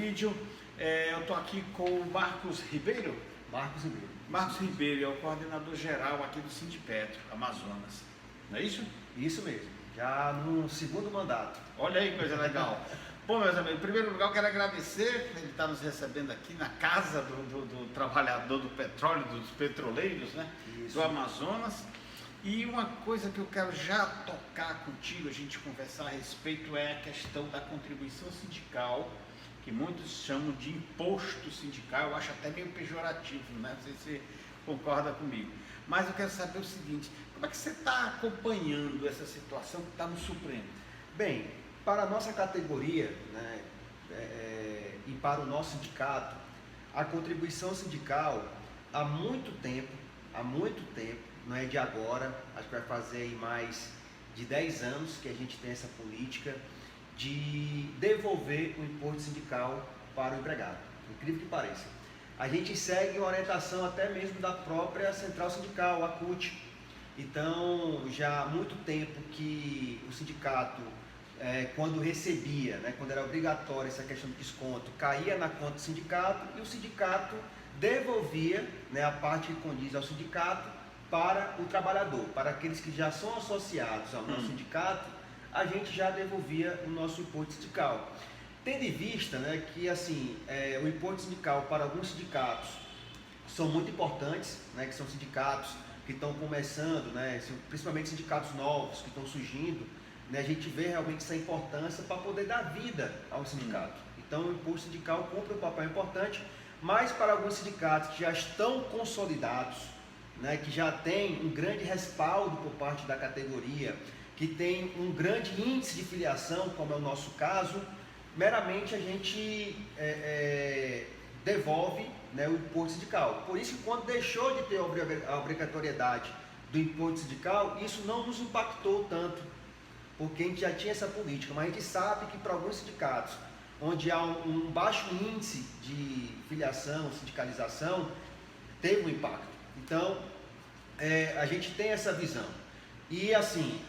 vídeo. Eu estou aqui com o Marcos Ribeiro. Marcos Ribeiro é o coordenador geral aqui do Sindipetro, Amazonas. Não é isso? Isso mesmo, já no segundo mandato. Olha aí, coisa legal. Bom, meus amigos, em primeiro lugar eu quero agradecer, ele está nos recebendo aqui na casa do trabalhador do petróleo, dos petroleiros, né? Isso. Do Amazonas. E uma coisa que eu quero já tocar contigo, a gente conversar a respeito, é a questão da contribuição sindical, que muitos chamam de imposto sindical, eu acho até meio pejorativo, né? Não sei se você concorda comigo. Mas eu quero saber o seguinte, como é que você está acompanhando essa situação que está no Supremo? Bem, para a nossa categoria, né, e para o nosso sindicato, a contribuição sindical há muito tempo, não é de agora, acho que vai fazer aí mais de 10 anos que a gente tem essa política de devolver o imposto sindical para o empregado, incrível que pareça. A gente segue uma orientação até mesmo da própria central sindical, a CUT. Então, já há muito tempo que o sindicato, quando recebia, né, quando era obrigatória essa questão de desconto, caía na conta do sindicato e o sindicato devolvia, né, a parte que condiz ao sindicato para o trabalhador, para aqueles que já são associados ao nosso sindicato, a gente já devolvia o nosso imposto sindical. Tendo em vista, né, que assim, o imposto sindical para alguns sindicatos são muito importantes, né, que são sindicatos que estão começando, né, principalmente sindicatos novos que estão surgindo, né, a gente vê realmente essa importância para poder dar vida ao sindicato. Então o imposto sindical cumpre um papel importante, mas para alguns sindicatos que já estão consolidados, né, que já tem um grande respaldo por parte da categoria, que tem um grande índice de filiação, como é o nosso caso, meramente a gente devolve, né, o imposto sindical. Por isso que quando deixou de ter a obrigatoriedade do imposto sindical, isso não nos impactou tanto, porque a gente já tinha essa política, mas a gente sabe que para alguns sindicatos, onde há um baixo índice de filiação, sindicalização, teve um impacto. Então, a gente tem essa visão. E assim,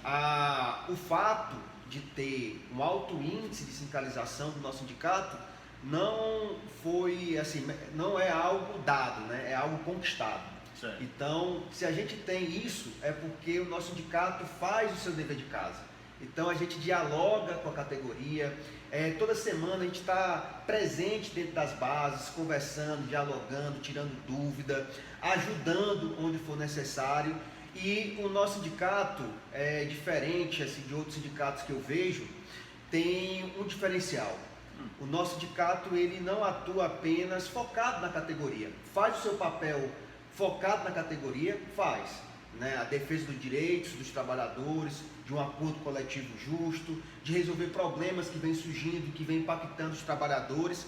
o fato de ter um alto índice de sindicalização do nosso sindicato não foi assim, não é algo dado, né? É algo conquistado. Certo. Então, se a gente tem isso, é porque o nosso sindicato faz o seu dever de casa. Então a gente dialoga com a categoria, toda semana a gente está presente dentro das bases, conversando, dialogando, tirando dúvida, ajudando onde for necessário. E o nosso sindicato, diferente assim, de outros sindicatos que eu vejo, tem um diferencial. O nosso sindicato ele não atua apenas focado na categoria, faz o seu papel focado na categoria, faz, né, a defesa dos direitos dos trabalhadores, de um acordo coletivo justo, de resolver problemas que vêm surgindo, que vêm impactando os trabalhadores.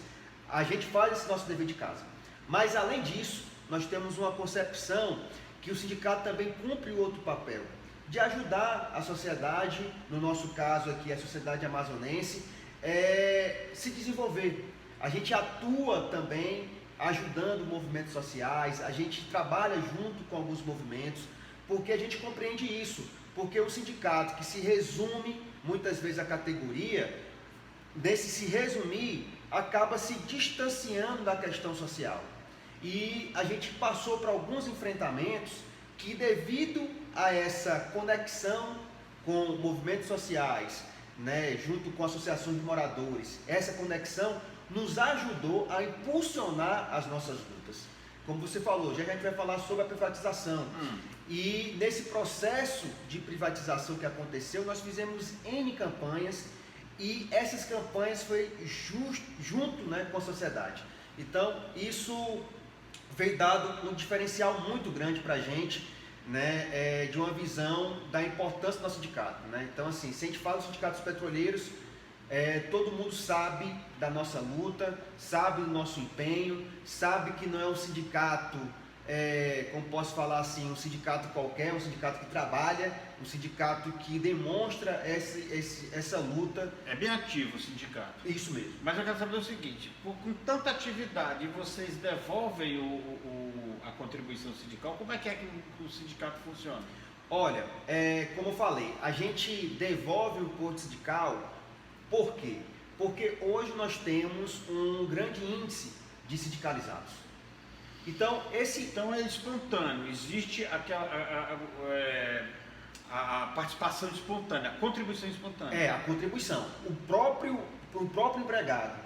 A gente faz esse nosso dever de casa. Mas além disso, nós temos uma concepção que o sindicato também cumpre o outro papel, de ajudar a sociedade, no nosso caso aqui a sociedade amazonense, se desenvolver. A gente atua também ajudando movimentos sociais, a gente trabalha junto com alguns movimentos, porque a gente compreende isso, porque o sindicato que se resume muitas vezes a categoria, desse se resumir, acaba se distanciando da questão social. E a gente passou por alguns enfrentamentos que, devido a essa conexão com movimentos sociais, né, junto com associações de moradores, essa conexão nos ajudou a impulsionar as nossas lutas. Como você falou, já que a gente vai falar sobre a privatização. E nesse processo de privatização que aconteceu, nós fizemos N campanhas e essas campanhas foi junto, né, com a sociedade. Então, isso veio dado um diferencial muito grande para a gente, né, de uma visão da importância do nosso sindicato. Né? Então, assim, se a gente fala dos sindicatos petroleiros, todo mundo sabe da nossa luta, sabe do nosso empenho, sabe que não é um sindicato, como posso falar assim, um sindicato qualquer, um sindicato que trabalha, um sindicato que demonstra essa luta. É bem ativo o sindicato. Isso mesmo. Mas eu quero saber o seguinte, com tanta atividade, vocês devolvem a contribuição sindical, como é que o sindicato funciona? Olha, como eu falei, a gente devolve o imposto sindical, por quê? Porque hoje nós temos um grande índice de sindicalizados. Então é espontâneo, existe a participação espontânea, a contribuição espontânea. É, a contribuição. O próprio empregado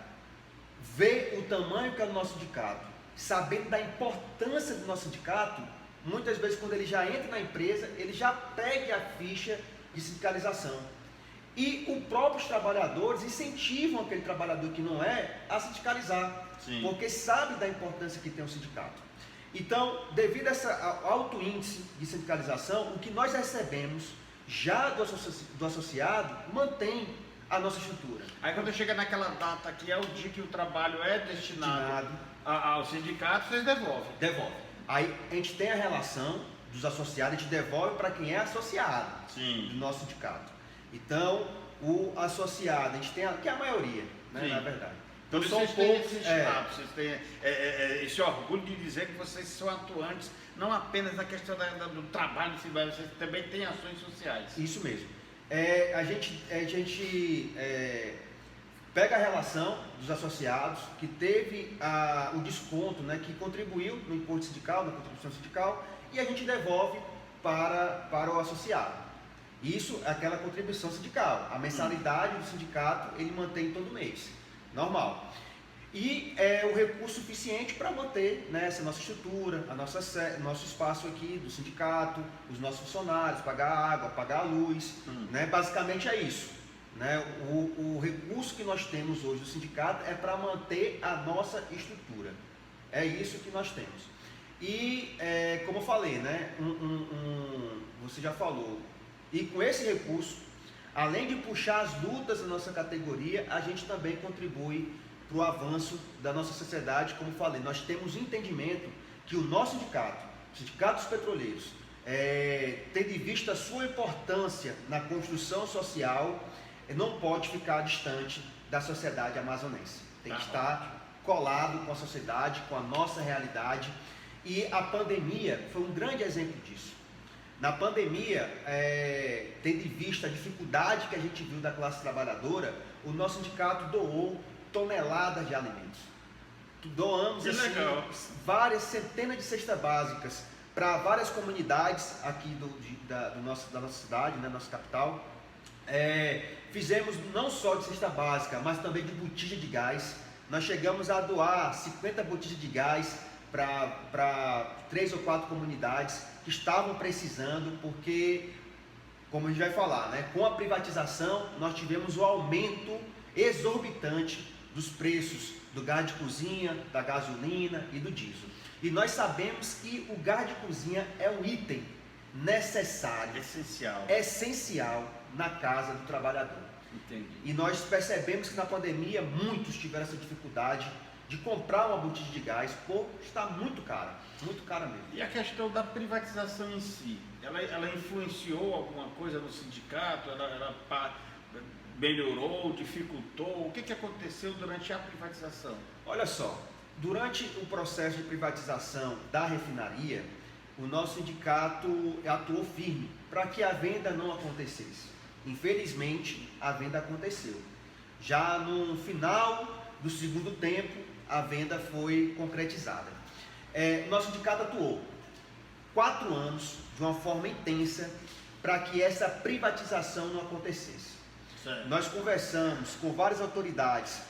vê o tamanho que é o nosso sindicato, sabendo da importância do nosso sindicato, muitas vezes quando ele já entra na empresa, ele já pede a ficha de sindicalização. E os próprios trabalhadores incentivam aquele trabalhador que não é a sindicalizar, Sim. porque sabe da importância que tem o sindicato. Então, devido a esse alto índice de sindicalização, o que nós recebemos já do associado mantém a nossa estrutura. Aí quando chega naquela data que é o dia que o trabalho é destinado ao sindicato, vocês devolvem. Devolve. Aí a gente tem a relação dos associados, a gente devolve para quem é associado. Sim. Do nosso sindicato. Então, o associado, a gente tem, que é a maioria, né, na verdade. Então são vocês têm poucos, esse status, vocês têm esse orgulho de dizer que vocês são atuantes, não apenas na questão do trabalho, vocês também têm ações sociais. Isso mesmo. A gente pega a relação dos associados que teve o desconto, né, que contribuiu no imposto sindical, na contribuição sindical, e a gente devolve para o associado. Isso é aquela contribuição sindical. A mensalidade do sindicato ele mantém todo mês, normal. E é o recurso suficiente para manter, né, essa nossa estrutura, nosso espaço aqui do sindicato, os nossos funcionários, pagar a água, pagar a luz, né, basicamente é isso. Né? O recurso que nós temos hoje do sindicato é para manter a nossa estrutura. É isso que nós temos. E, como eu falei, né, você já falou, e com esse recurso, além de puxar as lutas da nossa categoria, a gente também contribui para o avanço da nossa sociedade. Como falei, nós temos entendimento que o nosso sindicato, o Sindicato dos Petroleiros, tendo em vista a sua importância na construção social, não pode ficar distante da sociedade amazonense. Tem que estar colado com a sociedade, com a nossa realidade. E a pandemia foi um grande exemplo disso. Na pandemia, tendo em vista a dificuldade que a gente viu da classe trabalhadora, o nosso sindicato doou toneladas de alimentos. Doamos assim, várias centenas de cestas básicas para várias comunidades aqui da nossa cidade, né, nossa capital. Fizemos não só de cesta básica, mas também de botija de gás. Nós chegamos a doar 50 botijas de gás para 3 ou 4 comunidades que estavam precisando, porque, como a gente vai falar, né, com a privatização nós tivemos o aumento exorbitante dos preços do gás de cozinha, da gasolina e do diesel. E nós sabemos que o gás de cozinha é um item necessário, essencial na casa do trabalhador. Entendi. E nós percebemos que na pandemia muitos tiveram essa dificuldade de comprar uma botija de gás, está muito cara mesmo. E a questão da privatização em si, ela influenciou alguma coisa no sindicato? Ela melhorou, dificultou? O que aconteceu durante a privatização? Olha só, durante o processo de privatização da refinaria, o nosso sindicato atuou firme para que a venda não acontecesse. Infelizmente, a venda aconteceu. Já no final do segundo tempo, a venda foi concretizada. Nosso sindicato atuou 4 anos de uma forma intensa para que essa privatização não acontecesse. Certo. Nós conversamos com várias autoridades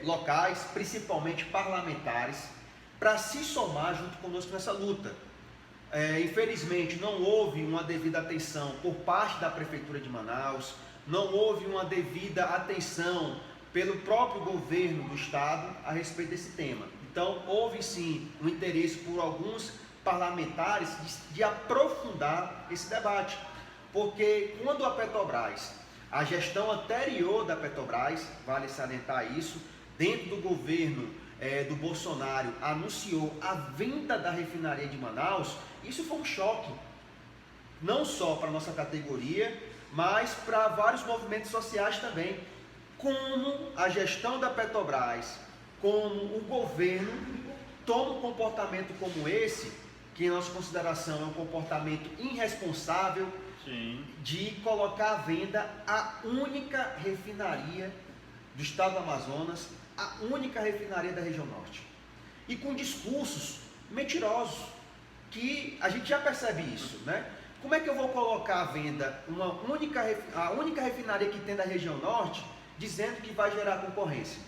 locais, principalmente parlamentares, para se somar junto conosco nessa luta. Infelizmente não houve uma devida atenção por parte da Prefeitura de Manaus, não houve uma devida atenção pelo próprio governo do estado a respeito desse tema. Então houve sim um interesse por alguns parlamentares de aprofundar esse debate, porque quando a Petrobras, a gestão anterior da Petrobras, vale salientar isso, dentro do governo do Bolsonaro, anunciou a venda da refinaria de Manaus, isso foi um choque, não só para a nossa categoria, mas para vários movimentos sociais também. Como a gestão da Petrobras, como o governo toma um comportamento como esse, que em nossa consideração é um comportamento irresponsável, Sim. de colocar à venda a única refinaria do estado do Amazonas, a única refinaria da região norte. E com discursos mentirosos, que a gente já percebe isso, né? Como é que eu vou colocar à venda a única refinaria que tem da região norte, dizendo que vai gerar concorrência?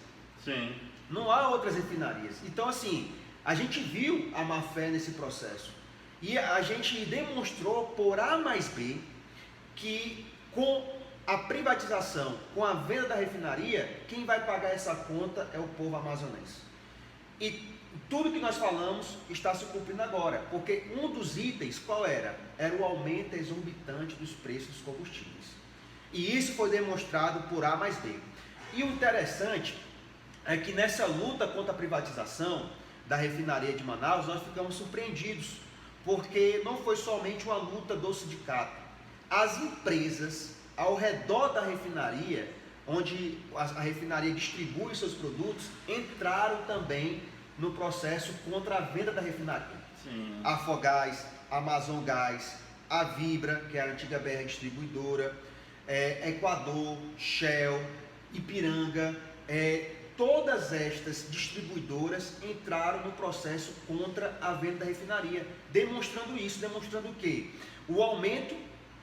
Sim. Não há outras refinarias. Então, assim, a gente viu a má fé nesse processo. E a gente demonstrou por A mais B que com a privatização, com a venda da refinaria, quem vai pagar essa conta é o povo amazonense. E tudo que nós falamos está se cumprindo agora, porque um dos itens, qual era? Era o aumento exorbitante dos preços dos combustíveis. E isso foi demonstrado por A mais B. E o interessante é que nessa luta contra a privatização da refinaria de Manaus, nós ficamos surpreendidos, porque não foi somente uma luta do sindicato. As empresas ao redor da refinaria, onde a refinaria distribui seus produtos, entraram também no processo contra a venda da refinaria. Sim. A Afogás, a Amazon Gás, a Vibra, que é a antiga BR distribuidora, Equador, Shell, Ipiranga, todas estas distribuidoras entraram no processo contra a venda da refinaria, demonstrando isso, demonstrando o quê? O aumento,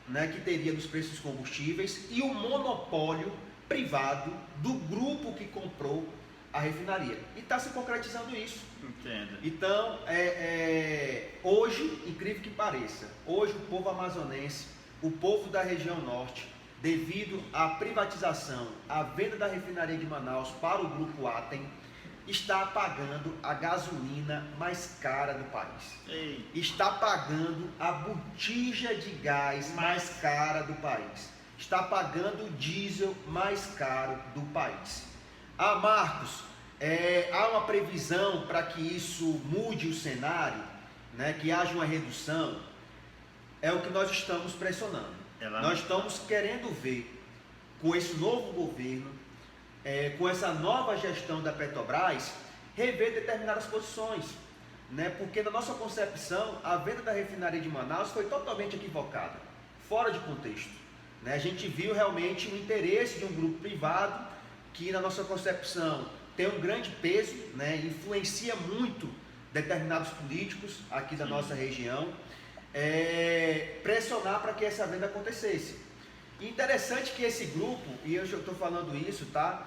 né, que teria dos preços dos combustíveis e o monopólio privado do grupo que comprou a refinaria. E está se concretizando isso. Entendo. Então, hoje, incrível que pareça, hoje o povo amazonense, o povo da região norte, devido à privatização, à venda da refinaria de Manaus para o grupo Atem, está pagando a gasolina mais cara do país. Ei. Está pagando a botija de gás mais cara do país. Está pagando o diesel mais caro do país. Ah, Marcos, há uma previsão para que isso mude o cenário, né, que haja uma redução? É o que nós estamos pressionando. Nós estamos querendo ver, com esse novo governo, com essa nova gestão da Petrobras, rever determinadas posições, né? Porque na nossa concepção, a venda da refinaria de Manaus foi totalmente equivocada, fora de contexto, né? A gente viu realmente o interesse de um grupo privado, que na nossa concepção tem um grande peso, né? Influencia muito determinados políticos aqui da nossa região, pressionar para que essa venda acontecesse. E interessante que esse grupo, e eu estou falando isso, tá?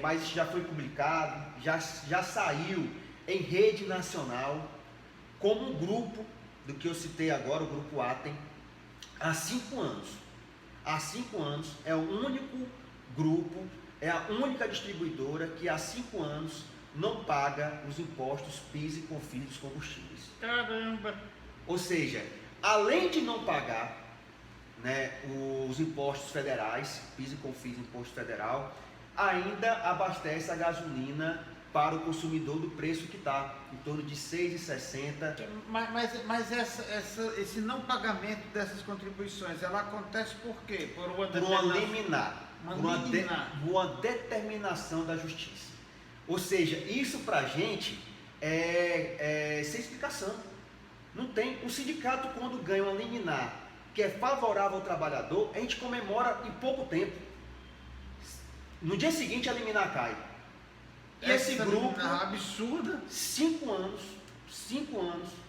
Mas isso já foi publicado, já saiu em rede nacional, como um grupo, do que eu citei agora, o grupo Atem, há 5 anos. Há 5 anos é o único grupo, é a única distribuidora que há 5 anos não paga os impostos PIS e COFINS dos combustíveis. Caramba! Ou seja, além de não pagar, né, os impostos federais, PIS e COFINS, imposto federal, ainda abastece a gasolina para o consumidor do preço que está, em torno de R$ 6,60. Mas esse não pagamento dessas contribuições, ela acontece por quê? Por uma determinação da justiça. Ou seja, isso para a gente é sem explicação. Não tem. O sindicato, quando ganha uma liminar que é favorável ao trabalhador, a gente comemora em pouco tempo. No dia seguinte a liminar cai. E esse grupo, absurda, 5 anos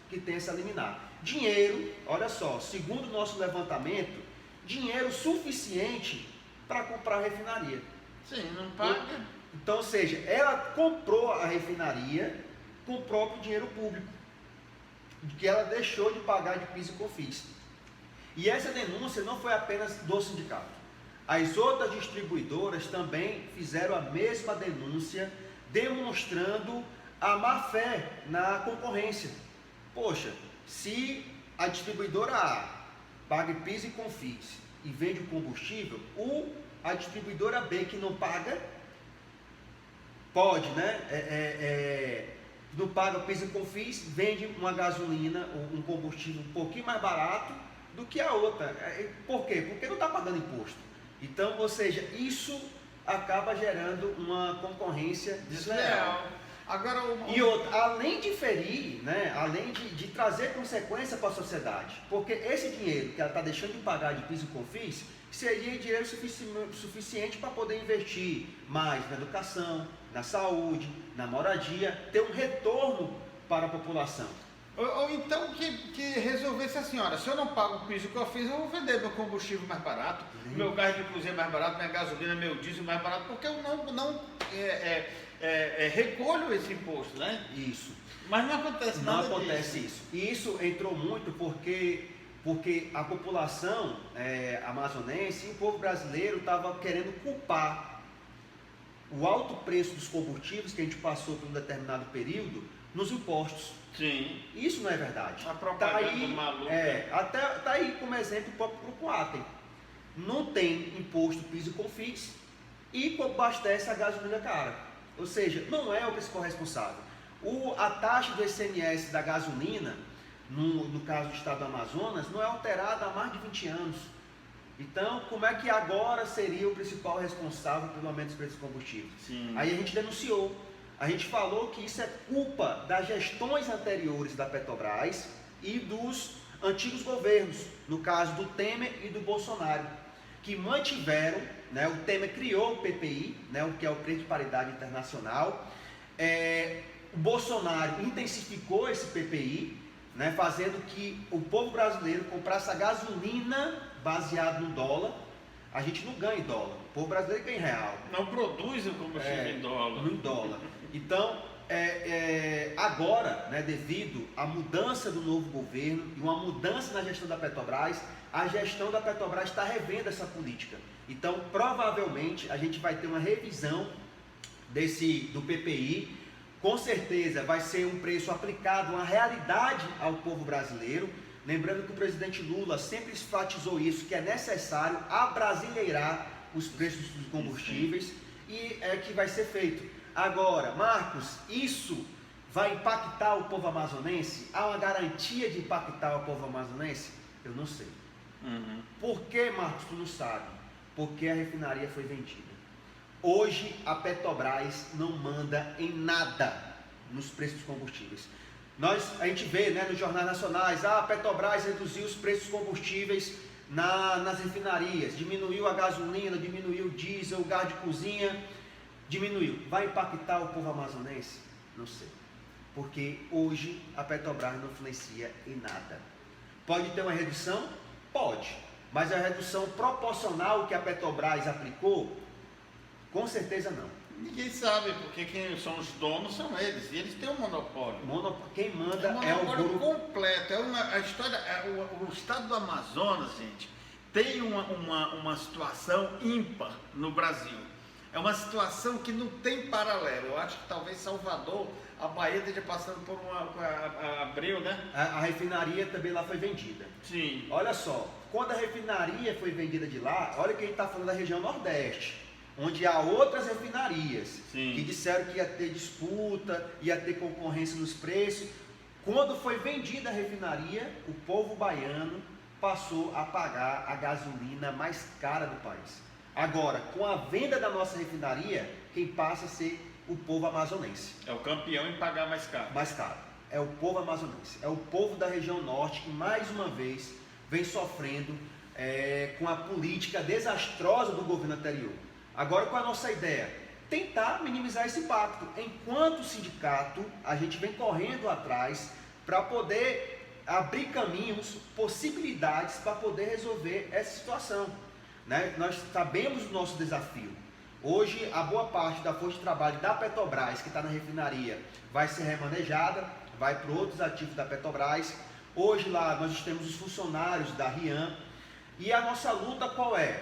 que tem essa liminar. Dinheiro, olha só, segundo o nosso levantamento, dinheiro suficiente para comprar a refinaria. Sim, não paga. Então, ou seja, ela comprou a refinaria com o próprio dinheiro público, que ela deixou de pagar de PIS e COFINS. E essa denúncia não foi apenas do sindicato. As outras distribuidoras também fizeram a mesma denúncia, demonstrando a má fé na concorrência. Poxa, se a distribuidora A paga PIS e COFINS e vende o combustível, a distribuidora B que não paga, pode, né? Não paga PIS e COFINS, vende uma gasolina, um combustível um pouquinho mais barato do que a outra. Por quê? Porque não está pagando imposto. Então, ou seja, isso acaba gerando uma concorrência desleal. Agora, E outra, além de ferir, né, além de trazer consequência para a sociedade, porque esse dinheiro que ela está deixando de pagar de PIS e COFINS seria dinheiro suficiente para poder investir mais na educação, na saúde, na moradia, ter um retorno para a população. Ou então que resolvesse assim, olha, se eu não pago o piso que eu fiz, eu vou vender meu combustível mais barato, meu gás de cozinha mais barato, minha gasolina, meu diesel mais barato, porque eu não recolho esse imposto, né? Isso. Mas não acontece nada Não acontece isso. E isso entrou muito porque a população amazonense e o povo brasileiro estava querendo culpar o alto preço dos combustíveis que a gente passou por um determinado período nos impostos. Sim. Isso não é verdade. A propaganda tá aí, maluca. tá aí como exemplo o próprio Grupo Atem. Não tem imposto PIS e COFINS e abastece a gasolina cara. Ou seja, não é o principal responsável. A taxa do ICMS da gasolina, no caso do estado do Amazonas, não é alterada há mais de 20 anos. Então, como é que agora seria o principal responsável pelo aumento dos preços dos combustíveis? Sim. Aí a gente denunciou. A gente falou que isso é culpa das gestões anteriores da Petrobras e dos antigos governos, no caso do Temer e do Bolsonaro, que mantiveram, né, o Temer criou o PPI, né, o que é o Preço de Paridade Internacional, o Bolsonaro intensificou esse PPI, né, fazendo que o povo brasileiro comprasse a gasolina baseada no dólar. A gente não ganha em dólar, o povo brasileiro ganha em real. Não produz o combustível em dólar. No dólar. Então, agora, né, devido à mudança do novo governo e uma mudança na gestão da Petrobras, a gestão da Petrobras está revendo essa política. Então, provavelmente, a gente vai ter uma revisão do PPI. Com certeza, vai ser um preço aplicado, uma realidade ao povo brasileiro. Lembrando que o presidente Lula sempre enfatizou isso, que é necessário abrasileirar os preços dos combustíveis, e é que vai ser feito. Agora, Marcos, isso vai impactar o povo amazonense? Há uma garantia de impactar o povo amazonense? Eu não sei. Uhum. Por que, Marcos, tu não sabe? Porque a refinaria foi vendida. Hoje a Petrobras não manda em nada nos preços dos combustíveis. A gente vê, né, nos jornais nacionais, a Petrobras reduziu os preços dos combustíveis nas refinarias, diminuiu a gasolina, diminuiu o diesel, o gás de cozinha, diminuiu. Vai impactar o povo amazonense? Não sei. Porque hoje a Petrobras não influencia em nada. Pode ter uma redução? Pode. Mas a redução proporcional que a Petrobras aplicou? Com certeza não. Ninguém sabe, porque quem são os donos são eles, e eles têm um monopólio. Quem manda um é o monopólio grupo completo. O estado do Amazonas, gente, tem uma situação ímpar no Brasil. É uma situação que não tem paralelo. Eu acho que talvez Salvador, a Bahia esteja passando por a Abreu, né? A refinaria também lá foi vendida. Sim. Olha só, quando a refinaria foi vendida de lá, olha que a gente está falando da região Nordeste, onde há outras refinarias. Sim. Que disseram que ia ter disputa, ia ter concorrência nos preços. Quando foi vendida a refinaria, o povo baiano passou a pagar a gasolina mais cara do país. Agora, com a venda da nossa refinaria, quem passa a ser o povo amazonense. É o campeão em pagar mais caro. Mais caro. É o povo amazonense. É o povo da região norte que, mais uma vez, vem sofrendo com a política desastrosa do governo anterior. Agora, qual é a nossa ideia? Tentar minimizar esse impacto. Enquanto sindicato, a gente vem correndo atrás para poder abrir caminhos, possibilidades para poder resolver essa situação. Né? Nós sabemos o nosso desafio. Hoje, a boa parte da força de trabalho da Petrobras, que está na refinaria, vai ser remanejada, vai para outros ativos da Petrobras. Hoje, lá, nós temos os funcionários da RIAN. E a nossa luta qual é?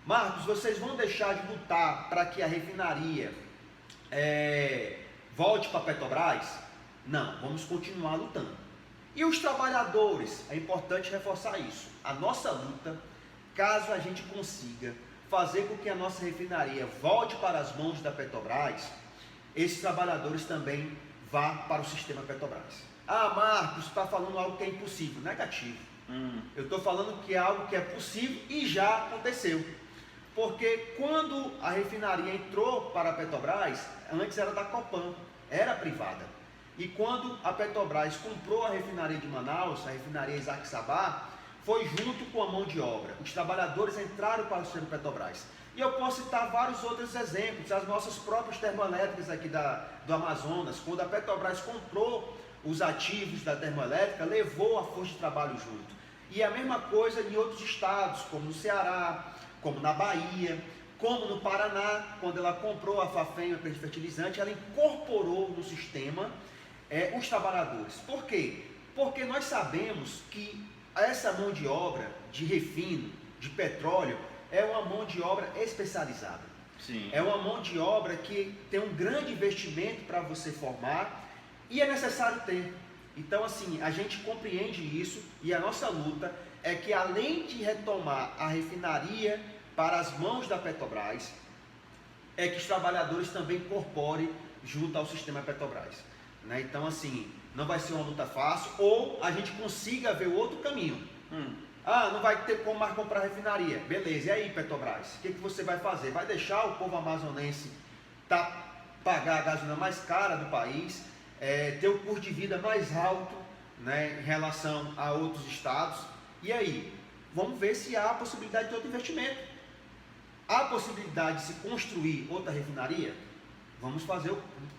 Marcos, vocês vão deixar de lutar para que a refinaria volte para a Petrobras? Não, vamos continuar lutando. E os trabalhadores? É importante reforçar isso. A nossa luta, caso a gente consiga fazer com que a nossa refinaria volte para as mãos da Petrobras, esses trabalhadores também vá para o sistema Petrobras. Ah, Marcos, está falando algo que é impossível. Negativo. Eu estou falando que é algo que é possível e já aconteceu. Porque quando a refinaria entrou para a Petrobras, antes era da Copan, era privada. E quando a Petrobras comprou a refinaria de Manaus, a refinaria Isaac Sabá, foi junto com a mão de obra. Os trabalhadores entraram para o sistema Petrobras. E eu posso citar vários outros exemplos, as nossas próprias termoelétricas aqui do Amazonas, quando a Petrobras comprou os ativos da termoelétrica, levou a força de trabalho junto. E a mesma coisa em outros estados, como no Ceará, como na Bahia, como no Paraná, quando ela comprou a Fafem, a empresa de fertilizante, ela incorporou no sistema os trabalhadores. Por quê? Porque nós sabemos que essa mão de obra de refino, de petróleo, é uma mão de obra especializada. Sim. É uma mão de obra que tem um grande investimento para você formar e é necessário ter. Então, assim, a gente compreende isso e a nossa luta é que, além de retomar a refinaria para as mãos da Petrobras, é que os trabalhadores também incorporem junto ao sistema Petrobras. Né? Então, assim, não vai ser uma luta fácil, ou a gente consiga ver outro caminho. Não vai ter como mais comprar refinaria. Beleza, e aí, Petrobras? O que você vai fazer? Vai deixar o povo amazonense pagar a gasolina mais cara do país, ter o custo de vida mais alto, né, em relação a outros estados? E aí? Vamos ver se há a possibilidade de outro investimento. Há a possibilidade de se construir outra refinaria? Vamos fazer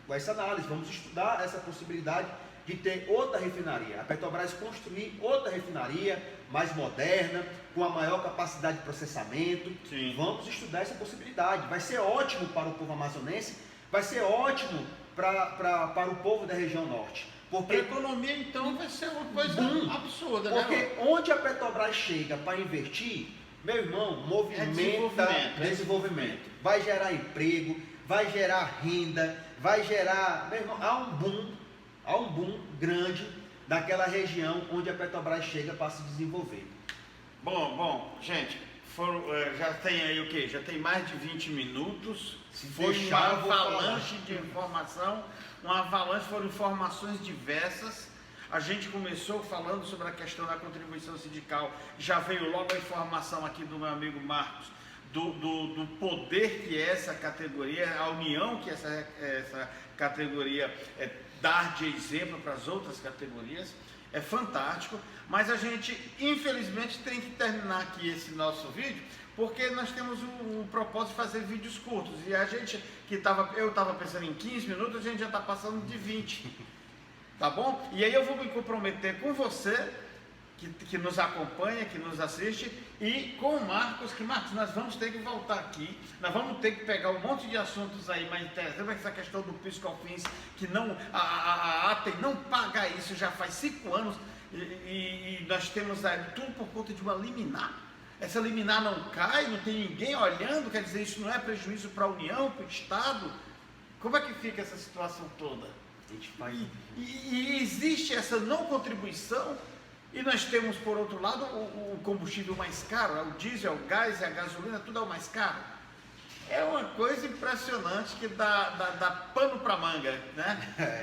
essa análise, vamos estudar essa possibilidade de ter outra refinaria. A Petrobras construir outra refinaria mais moderna, com a maior capacidade de processamento. Sim. Vamos estudar essa possibilidade. Vai ser ótimo para o povo amazonense, vai ser ótimo para o povo da região norte. Porque a economia, então, vai ser uma coisa absurda, porque né? onde a Petrobras chega para investir, meu irmão, movimenta desenvolvimento. Vai gerar emprego, vai gerar renda, vai gerar... Meu irmão, há um boom grande daquela região onde a Petrobras chega para se desenvolver. Bom, gente, já tem aí o quê? Já tem mais de 20 minutos. Foi uma avalanche de informação, foram informações diversas. A gente começou falando sobre a questão da contribuição sindical, já veio logo a informação aqui do meu amigo Marcos, do poder que é essa categoria, a união que essa categoria dá de exemplo para as outras categorias. É fantástico, mas a gente infelizmente tem que terminar aqui esse nosso vídeo, porque nós temos o propósito de fazer vídeos curtos, e a gente eu estava pensando em 15 minutos, a gente já está passando de 20, tá bom? E aí eu vou me comprometer com você, que nos acompanha, que nos assiste, e com o Marcos, nós vamos ter que voltar aqui, nós vamos ter que pegar um monte de assuntos aí mais interessantes, essa questão do PIS/COFINS, que a ATEM não paga isso já faz 5 anos, e nós temos aí tudo por conta de uma liminar. Essa liminar não cai, não tem ninguém olhando, quer dizer, isso não é prejuízo para a União, para o Estado? Como é que fica essa situação toda? E existe essa não contribuição, e nós temos, por outro lado, o combustível mais caro, o diesel, o gás e a gasolina, tudo é o mais caro. É uma coisa impressionante que dá pano para manga, né?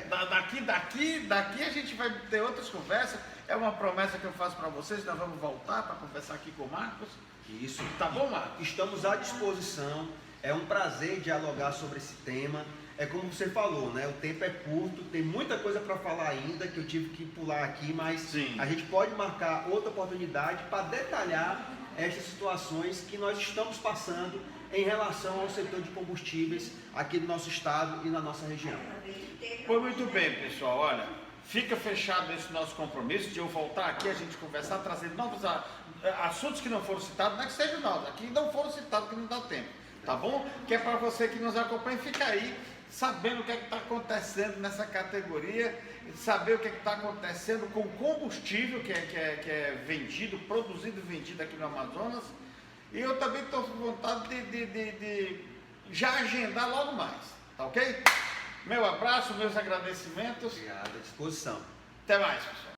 Daqui a gente vai ter outras conversas. É uma promessa que eu faço para vocês, nós vamos voltar para conversar aqui com o Marcos. Isso. Tá bom, Marcos? Estamos à disposição, é um prazer dialogar sobre esse tema. É como você falou, né? O tempo é curto, tem muita coisa para falar ainda, que eu tive que pular aqui, mas Sim. A gente pode marcar outra oportunidade para detalhar estas situações que nós estamos passando em relação ao setor de combustíveis aqui do nosso estado e na nossa região. Pois muito bem, pessoal, olha, fica fechado esse nosso compromisso de eu voltar aqui, a gente conversar, trazer novos assuntos que não foram citados, não é que sejam novos, aqui não foram citados, que não dá tempo, tá bom? Que é para você que nos acompanha ficar aí, sabendo o que é que está acontecendo nessa categoria, saber o que é que está acontecendo com o combustível que é vendido, produzido e vendido aqui no Amazonas. E eu também estou com vontade de já agendar logo mais, tá ok? Meu abraço, meus agradecimentos. Obrigado, à disposição. Até mais, pessoal.